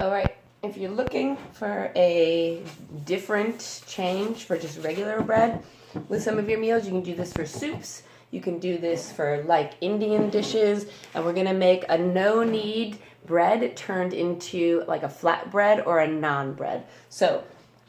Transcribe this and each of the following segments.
All right, if you're looking for a different change for just regular bread with some of your meals, you can do this for soups. You can do this for like Indian dishes, and we're gonna make a no-knead bread turned into like a flat bread or a naan bread. So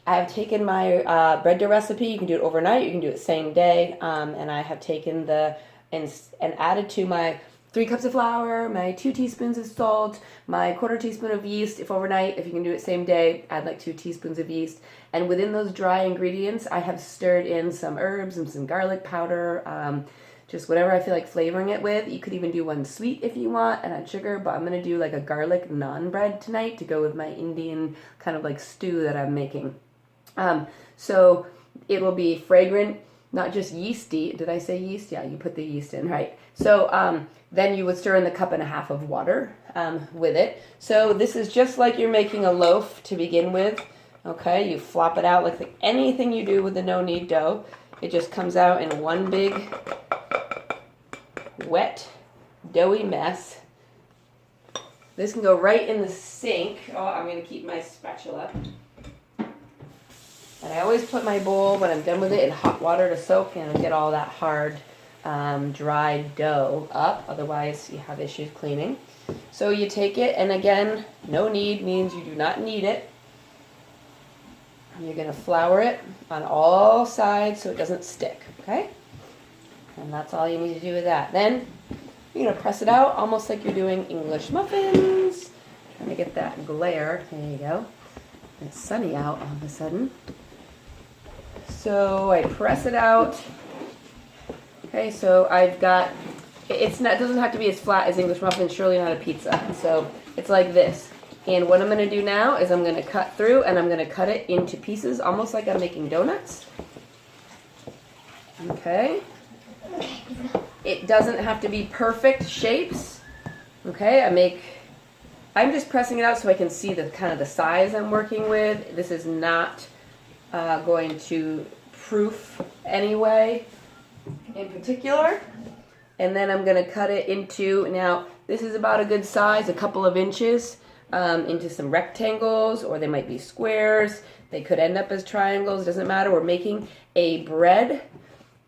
I have taken my bread dough recipe. You can do it overnight. You can do it same day. And I have taken and added to my 3 cups of flour, my 2 teaspoons of salt, my 1/4 teaspoon of yeast. If overnight, if you can do it same day, add like 2 teaspoons of yeast. And within those dry ingredients, I have stirred in some herbs and some garlic powder, just whatever I feel like flavoring it with. You could even do one sweet if you want and add sugar, but I'm gonna do like a garlic naan bread tonight to go with my Indian kind of like stew that I'm making. So it will be fragrant, not just yeasty. Did I say yeast? Yeah, you put the yeast in, right? So then you would stir in the 1.5 cups of water with it. So this is just like you're making a loaf to begin with. Okay, you flop it out like anything you do with the no-knead dough. It just comes out in one big wet, doughy mess. This can go right in the sink. Oh, I'm going to keep my spatula. And I always put my bowl, when I'm done with it, in hot water to soak and get all that hard, dry dough up. Otherwise, you have issues cleaning. So you take it, and again, no knead means you do not knead it. You're going to flour it on all sides so it doesn't stick, okay? And that's all you need to do with that. Then you're going to press it out almost like you're doing English muffins. Trying to get that glare. There you go. It's sunny out all of a sudden. So I press it out. Okay, so I've got, it doesn't have to be as flat as English muffins, surely not a pizza. So it's like this. And what I'm going to do now is I'm going to cut through, and I'm going to cut it into pieces almost like I'm making donuts. Okay. It doesn't have to be perfect shapes. Okay, I'm just pressing it out so I can see the kind of the size I'm working with. This is not going to proof anyway in particular. And then I'm going to cut it into, now this is about a good size, a couple of inches, into some rectangles, or they might be squares. They could end up as triangles, doesn't matter. We're making a bread,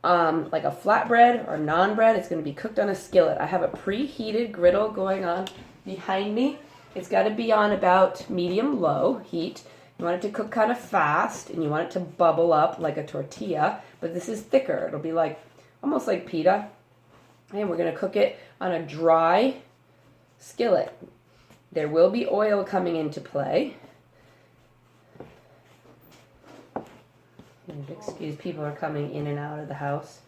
like a flat bread or naan bread. It's going to be cooked on a skillet. I have a preheated griddle going on behind me. It's got to be on about medium-low heat. You want it to cook kind of fast, and you want it to bubble up like a tortilla, but this is thicker. It'll be like almost like pita. And we're going to cook it on a dry skillet. There will be oil coming into play. Excuse, people are coming in and out of the house.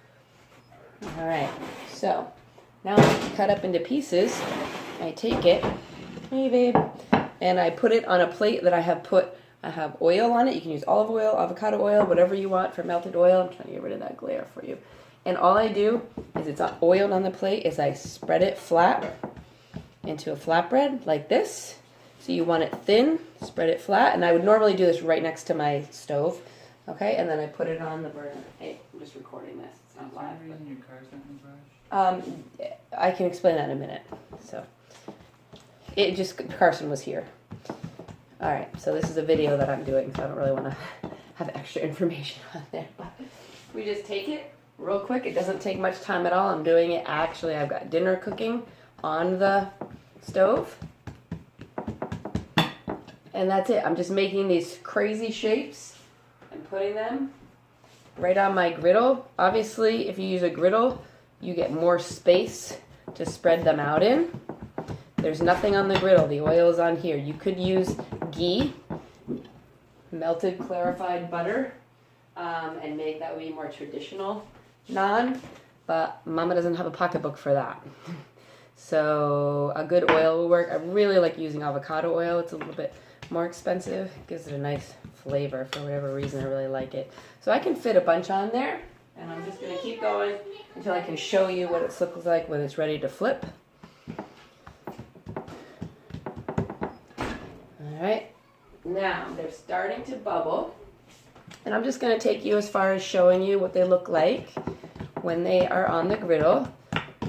All right, so now it's cut up into pieces. I take it, hey babe, and I put it on a plate that I have oil on it. You can use olive oil, avocado oil, whatever you want for melted oil. I'm trying to get rid of that glare for you. And all I do is it's oiled on the plate is I spread it flat into a flatbread like this. So you want it thin, spread it flat, and I would normally do this right next to my stove. Okay, and then I put it on the burner. Hey, I'm just recording this. It's not live. Is there a reason your car's not in the garage? I can explain that in a minute. So, Carson was here. All right, so this is a video that I'm doing, so I don't really want to have extra information on there. But we just take it real quick. It doesn't take much time at all. I'm doing it, actually, I've got dinner cooking on the stove. And that's it. I'm just making these crazy shapes and putting them right on my griddle. Obviously, if you use a griddle, you get more space to spread them out in. There's nothing on the griddle. The oil is on here. You could use ghee, melted clarified butter, and make that would be more traditional naan, but Mama doesn't have a pocketbook for that. So a good oil will work. I really like using avocado oil. It's a little bit more expensive. It gives it a nice flavor for whatever reason. I really like it. So I can fit a bunch on there, and I'm just going to keep going until I can show you what it looks like when it's ready to flip. All right, now they're starting to bubble, and I'm just going to take you as far as showing you what they look like when they are on the griddle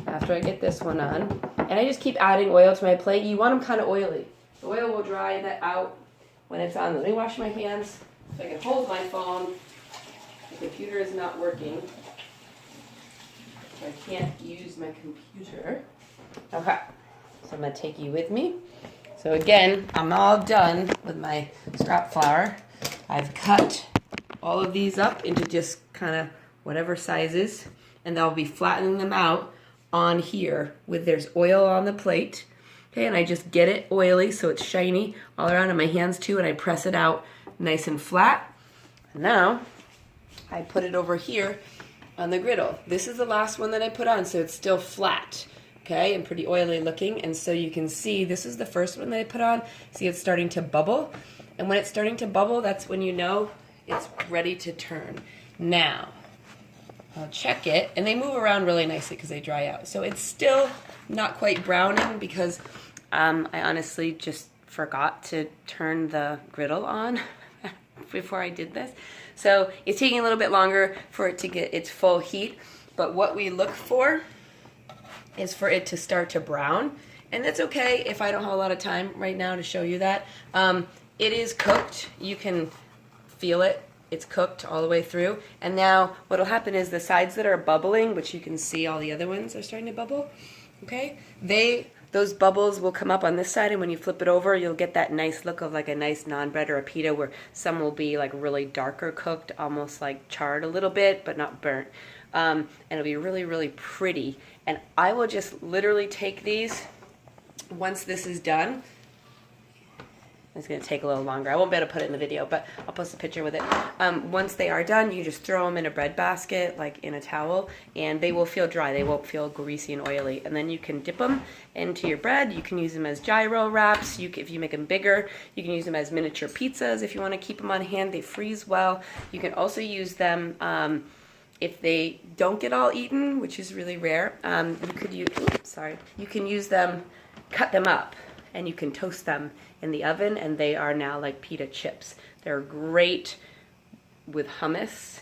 after I get this one on. And I just keep adding oil to my plate. You want them kind of oily. The oil will dry that out when it's on. Let me wash my hands so I can hold my phone. The computer is not working. So I can't use my computer. Okay, so I'm going to take you with me. So again, I'm all done with my scrap flour. I've cut all of these up into just kind of whatever sizes, and I'll be flattening them out on here with there's oil on the plate. Okay, and I just get it oily so it's shiny all around in my hands too, and I press it out nice and flat. And now I put it over here on the griddle. This is the last one that I put on, so it's still flat. Okay, and pretty oily looking, and so you can see this is the first one that I put on. See, it's starting to bubble, and when it's starting to bubble, that's when you know it's ready to turn. Now, I'll check it, and they move around really nicely because they dry out. So it's still not quite browning because I honestly just forgot to turn the griddle on before I did this. So it's taking a little bit longer for it to get its full heat, but what we look for is for it to start to brown, and that's okay if I don't have a lot of time right now to show you that. It is cooked. You can feel it. It's cooked all the way through, and now what will happen is the sides that are bubbling, which you can see all the other ones are starting to bubble, okay? Those bubbles will come up on this side, and when you flip it over, you'll get that nice look of like a nice naan bread or a pita, where some will be like really darker cooked, almost like charred a little bit, but not burnt. And it'll be really, really pretty. And I will just literally take these once this is done. It's going to take a little longer. I won't be able to put it in the video, but I'll post a picture with it. Once they are done, you just throw them in a bread basket, like in a towel, and they will feel dry. They won't feel greasy and oily. And then you can dip them into your bread. You can use them as gyro wraps. If you make them bigger, you can use them as miniature pizzas if you want to keep them on hand. They freeze well. You can also use them if they don't get all eaten, which is really rare. You can use them, cut them up, and you can toast them in the oven, and they are now like pita chips. They're great with hummus.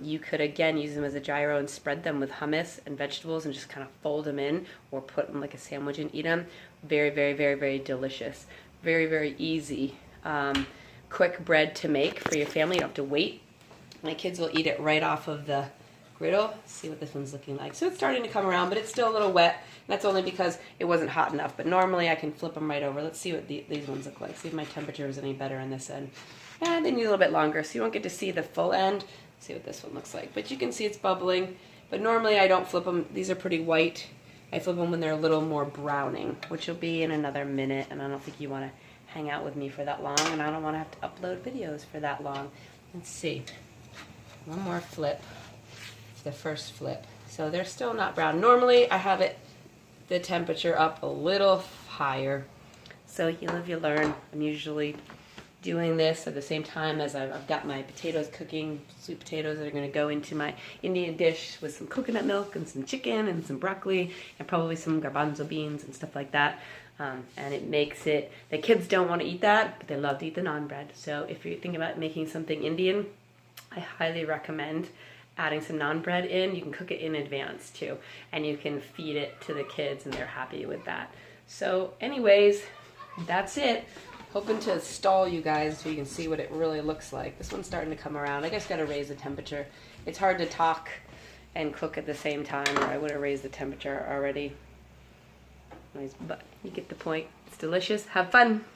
You could again use them as a gyro and spread them with hummus and vegetables and just kind of fold them in, or put them like a sandwich and eat them. Very, very, very, very delicious. Very, very easy. Quick bread to make for your family. You don't have to wait. My kids will eat it right off of the griddle. See what this one's looking like. So it's starting to come around, but it's still a little wet. That's only because it wasn't hot enough, but normally I can flip them right over. Let's see what these ones look like. See if my temperature is any better on this end. And they need a little bit longer, so you won't get to see the full end. See what this one looks like. But you can see it's bubbling. But normally I don't flip them. These are pretty white. I flip them when they're a little more browning, which will be in another minute, and I don't think you want to hang out with me for that long, and I don't want to have to upload videos for that long. Let's see. One more flip. It's the first flip. So they're still not brown. Normally I have the temperature up a little higher. So you live, you learn. I'm usually doing this at the same time as I've got my potatoes cooking, sweet potatoes that are going to go into my Indian dish with some coconut milk and some chicken and some broccoli and probably some garbanzo beans and stuff like that. And it makes it, the kids don't want to eat that, but they love to eat the naan bread. So if you're thinking about making something Indian, I highly recommend adding some naan bread in. You can cook it in advance too, and you can feed it to the kids and they're happy with that. So anyways, that's it. Hoping to stall you guys so you can see what it really looks like. This one's starting to come around. I just got to raise the temperature. It's hard to talk and cook at the same time, or I would have raised the temperature already. Anyways, but you get the point. It's delicious. Have fun.